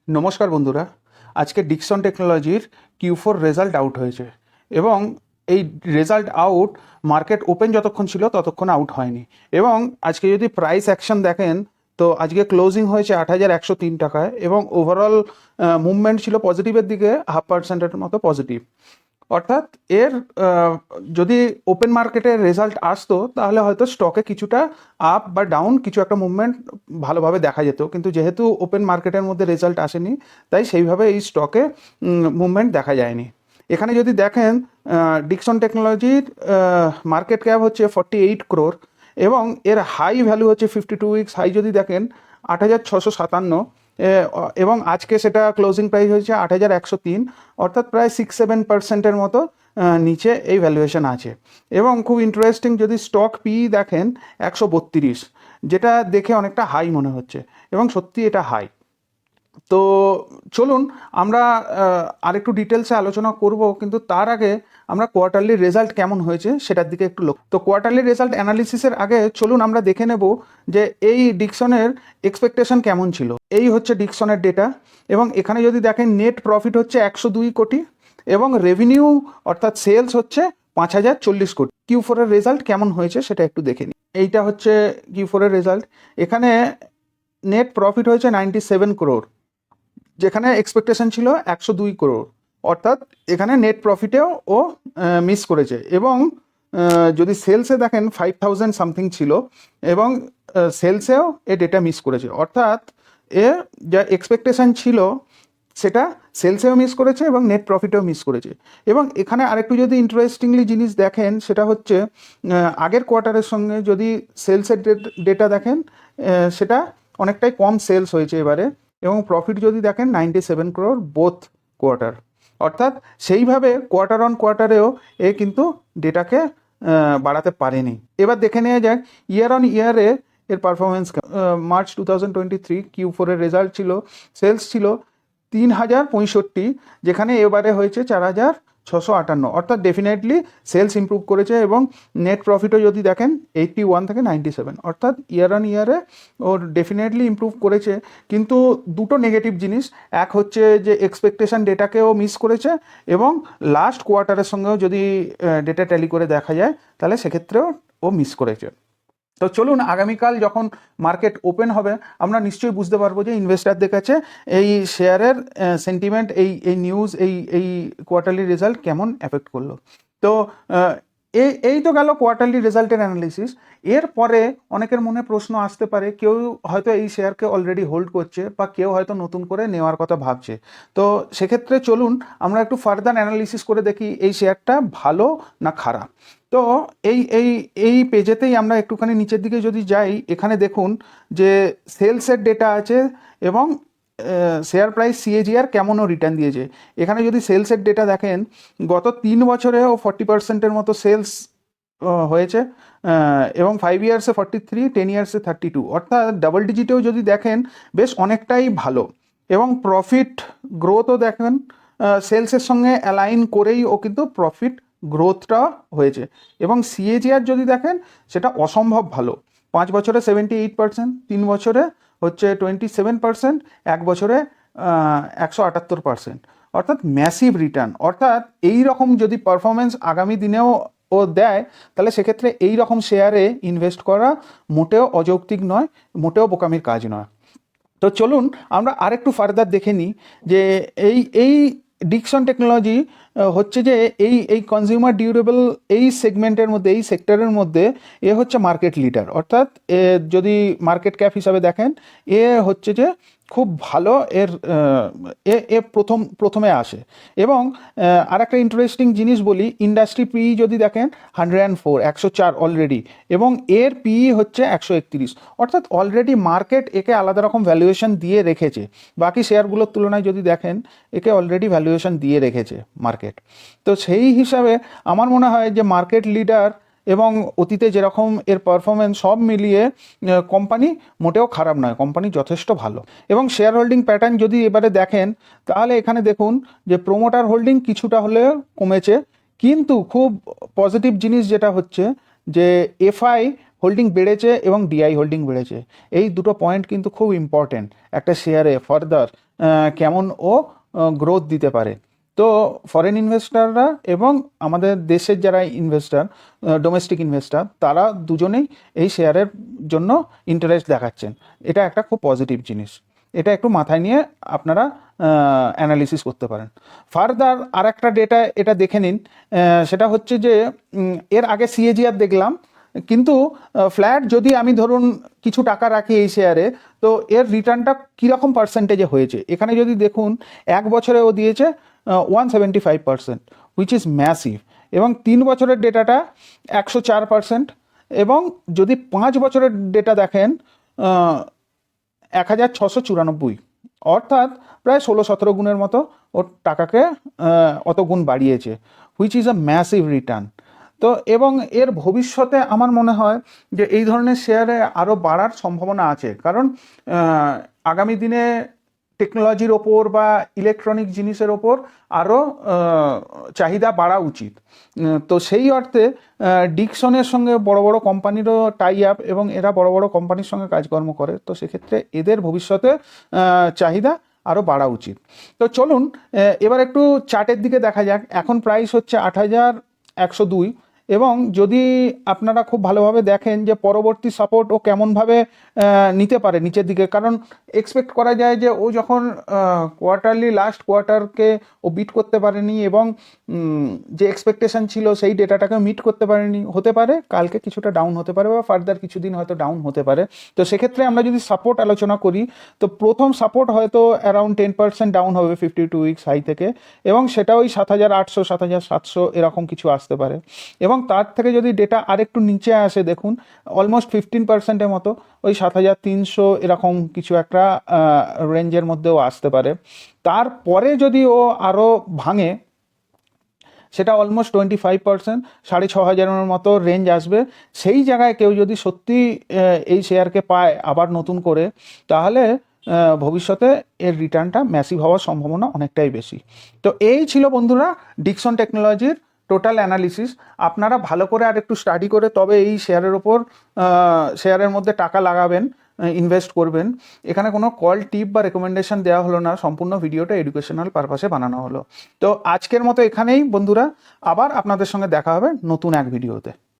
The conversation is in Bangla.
নমস্কার বন্ধুরা, আজকে ডিকসন টেকনোলজির Q4 রেজাল্ট আউট হয়েছে এবং এই রেজাল্ট আউট মার্কেট ওপেন যতক্ষণ ছিল ততক্ষণ আউট হয়নি। এবং আজকে যদি প্রাইস অ্যাকশন দেখেন তো আজকে ক্লোজিং হয়েছে 8,103 টাকায় এবং ওভারঅল মুভমেন্ট ছিল পজিটিভের দিকে 0.5% মতো পজিটিভ। অর্থাৎ এর যদি ওপেন মার্কেটের রেজাল্ট আসতো তাহলে হয়তো স্টকে কিছুটা আপ বা ডাউন কিছু একটা মুভমেন্ট ভালোভাবে দেখা যেত, কিন্তু যেহেতু ওপেন মার্কেটের মধ্যে রেজাল্ট আসেনি তাই সেইভাবে এই স্টকে মুভমেন্ট দেখা যায়নি। এখানে যদি দেখেন ডিকসন টেকনোলজির মার্কেট ক্যাপ হচ্ছে 48 crore এবং এর হাই ভ্যালু হচ্ছে 52 উইকস হাই যদি দেখেন 8,657 এবং আজকে সেটা ক্লোজিং প্রাইস হয়েছে 8,103, অর্থাৎ প্রায় 6-7%-এর মতো নিচে এই ভ্যালুয়েশন আছে। এবং খুব ইন্টারেস্টিং যদি স্টক পি দেখেন 132, যেটা দেখে অনেকটা হাই মনে হচ্ছে এবং সত্যি এটা হাই। তো চলুন আমরা আরেকটু ডিটেলসে আলোচনা করব, কিন্তু তার আগে আমরা কোয়ার্টারলি রেজাল্ট কেমন হয়েছে সেটার দিকে একটু লক্ষ্য। তো কোয়ার্টারলি রেজাল্ট অ্যানালিসিসের আগে চলুন আমরা দেখে নেব যে এই ডিকসনের এক্সপেকটেশন কেমন ছিল। এই হচ্ছে ডিকসনের ডেটা এবং এখানে যদি দেখেন নেট প্রফিট হচ্ছে 102 কোটি এবং রেভিনিউ অর্থাৎ সেলস হচ্ছে 5,040 কোটি। Q4 এর রেজাল্ট কেমন হয়েছে সেটা একটু দেখে নিই। এইটা হচ্ছে Q4 এর রেজাল্ট। এখানে নেট প্রফিট হয়েছে 97 crore, যেখানে এক্সপেকটেশন ছিল 102 crore, অর্থাৎ এখানে নেট প্রফিটেও ও মিস করেছে। এবং যদি সেলসে দেখেন 5,000 সামথিং ছিল এবং সেলসেও এ ডেটা মিস করেছে, অর্থাৎ এ যা এক্সপেকটেশন ছিল সেটা সেলসেও মিস করেছে এবং নেট প্রফিটেও মিস করেছে। এবং এখানে আরেকটু যদি ইন্টারেস্টিংলি জিনিস দেখেন সেটা হচ্ছে আগের কোয়ার্টারের সঙ্গে যদি সেলসের ডেটা দেখেন সেটা অনেকটাই কম সেলস হয়েছে এবারে, এবং প্রফিট যদি দেখেন 97 crore বোথ কোয়ার্টার, অর্থাৎ সেইভাবে কোয়ার্টার অন কোয়ার্টারেও এ কিন্তু ডেটাকে বাড়াতে পারেনি। এবার দেখে নেওয়া যাক ইয়ার অন ইয়ারে এর পারফরমেন্স। মার্চ 2023 Q4 এর রেজাল্ট ছিল, সেলস ছিল 3,065, যেখানে এবারে হয়েছে 4,658, অর্থাৎ ডেফিনেটলি সেলস ইমপ্রুভ করেছে। এবং নেট প্রফিটও যদি দেখেন 81 থেকে 97, অর্থাৎ ইয়ার অন ইয়ারে ওর ডেফিনেটলি ইমপ্রুভ করেছে। কিন্তু দুটো নেগেটিভ জিনিস, এক হচ্ছে যে এক্সপেকটেশন ডেটাকেও মিস করেছে এবং লাস্ট কোয়ার্টারের সঙ্গেও যদি ডেটা ট্যালি করে দেখা যায় তাহলে সেক্ষেত্রেও ও মিস করেছে। তো চলুন আগামীকাল যখন মার্কেট ওপেন হবে আমরা নিশ্চয়ই বুঝতে পারবো যে ইনভেস্টারদের কাছে এই শেয়ারের সেন্টিমেন্ট, এই নিউজ, এই কোয়ার্টারলি রেজাল্ট কেমন এফেক্ট করলো। তো এই তো গেল কোয়ার্টারলি রেজাল্টের অ্যানালিসিস। এরপরে অনেকের মনে প্রশ্ন আসতে পারে, কেউ হয়তো এই শেয়ারকে অলরেডি হোল্ড করছে বা কেউ হয়তো নতুন করে নেওয়ার কথা ভাবছে। তো সেক্ষেত্রে চলুন আমরা একটু ফার্দার অ্যানালিসিস করে দেখি এই শেয়ারটা ভালো না খারাপ। তো এই এই এই পেজেতেই আমরা একটুখানি নিচের দিকে যদি যাই, এখানে দেখুন যে সেলসের ডেটা আছে এবং শেয়ার প্রাইস CAGR কেমনও রিটার্ন দিয়েছে। এখানে যদি সেলসের ডেটা দেখেন গত 3 বছরেও 40%-এর মতো সেলস হয়েছে এবং 5 ইয়ার্সে 43, 10 ইয়ার্সে 32, অর্থাৎ ডাবল ডিজিটেও যদি দেখেন বেশ অনেকটাই ভালো। এবং প্রফিট গ্রোথও দেখেন সেলসের সঙ্গে অ্যালাইন করেই ও কিন্তু প্রফিট গ্রোথটা হয়েছে। এবং CAGR যদি দেখেন সেটা অসম্ভব ভালো, 5 বছরে 78%, 3 বছরে হচ্ছে 27%, 1 বছরে 178%, অর্থাৎ ম্যাসিভ রিটার্ন। অর্থাৎ এই রকম যদি পারফরমেন্স আগামী দিনেও ও দেয় তাহলে সেক্ষেত্রে এই রকম শেয়ারে ইনভেস্ট করা মোটেও অযৌক্তিক নয়, মোটেও বোকামির কাজ নয়। তো চলুন আমরা আরেকটু ফার্দার দেখে নিই যে এই ডিকসন টেকনোলজি হচ্ছে যে এই কনজিউমার ডিউরেবল এই সেগমেন্টের মধ্যে, এই সেক্টরের মধ্যে এ হচ্ছে মার্কেট লিডার। অর্থাৎ যদি মার্কেট ক্যাপ হিসাবে দেখেন এ হচ্ছে যে খুব ভালো, এর এ প্রথমে আসে। এবং আর একটা ইন্টারেস্টিং জিনিস বলি, ইন্ডাস্ট্রি পি যদি দেখেন 104, 104 অলরেডি, এবং এর পি হচ্ছে 131, অর্থাৎ অলরেডি মার্কেট একে আলাদা রকম ভ্যালুয়েশন দিয়ে রেখেছে। বাকি শেয়ারগুলোর তুলনায় যদি দেখেন একে অলরেডি ভ্যালুয়েশন দিয়ে রেখেছে মার্কেট। তো সেই হিসাবে আমার মনে হয় যে মার্কেট লিডার এবং অতীতে যেরকম এর পারফরমেন্স সব মিলিয়ে কোম্পানি মোটেও খারাপ নয়, কোম্পানি যথেষ্ট ভালো। এবং শেয়ার হোল্ডিং প্যাটার্ন যদি এবারে দেখেন তাহলে এখানে দেখুন যে প্রোমোটার হোল্ডিং কিছুটা হলেও কমেছে, কিন্তু খুব পজিটিভ জিনিস যেটা হচ্ছে যে FI হোল্ডিং বেড়েছে এবং ডিআই হোল্ডিং বেড়েছে। এই দুটো পয়েন্ট কিন্তু খুব ইম্পর্টেন্ট একটা শেয়ারে ফার্দার কেমন ও গ্রোথ দিতে পারে। তো ফরেন ইনভেস্টাররা এবং আমাদের দেশের যারা ইনভেস্টার, ডোমেস্টিক ইনভেস্টার, তারা দুজনেই এই শেয়ারের জন্য ইন্টারেস্ট দেখাচ্ছেন। এটা একটা খুব পজিটিভ জিনিস, এটা একটু মাথায় নিয়ে আপনারা অ্যানালিসিস করতে পারেন। ফার্দার আর একটা ডেটা এটা দেখে নিন, সেটা হচ্ছে যে এর আগে সিএজিআর দেখলাম, কিন্তু ফ্ল্যাট যদি আমি ধরুন কিছু টাকা রাখি এই শেয়ারে, তো এর রিটার্নটা কীরকম পার্সেন্টেজে হয়েছে এখানে যদি দেখুন, 1 বছরে ও দিয়েছে 175%, হুইচ ইজ ম্যাসিভ। এবং 3 বছরের ডেটাটা 104%, এবং যদি 5 বছরের ডেটা দেখেন 1694, অর্থাৎ প্রায় 16-17 গুণের মতো ওর টাকাকে অত গুণ বাড়িয়েছে, which is a massive return. তো এবং এর ভবিষ্যতে আমার মনে হয় যে এই ধরনের শেয়ারে আরও বাড়ার সম্ভাবনা আছে, কারণ আগামী দিনে টেকনোলজির ওপর বা ইলেকট্রনিক জিনিসের ওপর আরও চাহিদা বাড়া উচিত। তো সেই অর্থে ডিকসনের সঙ্গে বড় বড় কোম্পানিরও টাই আপ, এবং এরা বড় বড় কোম্পানির সঙ্গে কাজকর্ম করে, তো সেক্ষেত্রে এদের ভবিষ্যতে চাহিদা আরও বাড়া উচিত। তো চলুন এবার একটু চার্টের দিকে দেখা যাক। এখন প্রাইস হচ্ছে 8102, এবং যদি আপনারা খুব ভালোভাবে দেখেন যে পরবর্তী সাপোর্ট ও কেমনভাবে নিতে পারে নিচের দিকে, কারণ এক্সপেক্ট করা যায় যে ও যখন কোয়ার্টারলি লাস্ট কোয়ার্টারকে ও বিট করতে পারেনি, এবং যে এক্সপেকটেশন ছিল সেই ডেটাটাকে মিট করতে পারেনি, হতে পারে কালকে কিছুটা ডাউন হতে পারে বা ফার্দার কিছুদিন হয়তো ডাউন হতে পারে। তো সেক্ষেত্রে আমরা যদি সাপোর্ট আলোচনা করি, তো প্রথম সাপোর্ট হয়তো অ্যারাউন্ড 10% ডাউন হবে 52 উইকস হাই থেকে, এবং সেটা ওই 7800 7700 এরকম কিছু আসতে পারে। এবং তার থেকে যদি ডেটা আরেকটু নিচে আসে, দেখুন অলমোস্ট 15%-এর মতো, ওই 7300 এরকম কিছু একটা রেঞ্জের মধ্যেও আসতে পারে। তারপরে যদি ও আরও ভাঙে, সেটা অলমোস্ট 25%, 6500-এর মতো রেঞ্জ আসবে। সেই জায়গায় কেউ যদি সত্যি এই শেয়ারকে পায় আবার নতুন করে, তাহলে ভবিষ্যতে এর রিটার্নটা ম্যাসিভ হওয়ার সম্ভাবনা অনেকটাই বেশি। তো এই ছিল বন্ধুরা ডিকসন টেকনোলজির টোটাল অ্যানালিসিস। আপনারা ভালো করে আর একটু স্টাডি করে তবে এই শেয়ারের ওপর শেয়ারের মধ্যে টাকা লাগাবেন, ইনভেস্ট করবেন। এখানে কোনো কল টিপ বা রেকমেন্ডেশন দেওয়া হলো না, সম্পূর্ণ ভিডিওটা এডুকেশনাল পারপাসে বানানো হলো। তো আজকের মতো এখানেই বন্ধুরা, আবার আপনাদের সঙ্গে দেখা হবে নতুন এক ভিডিওতে।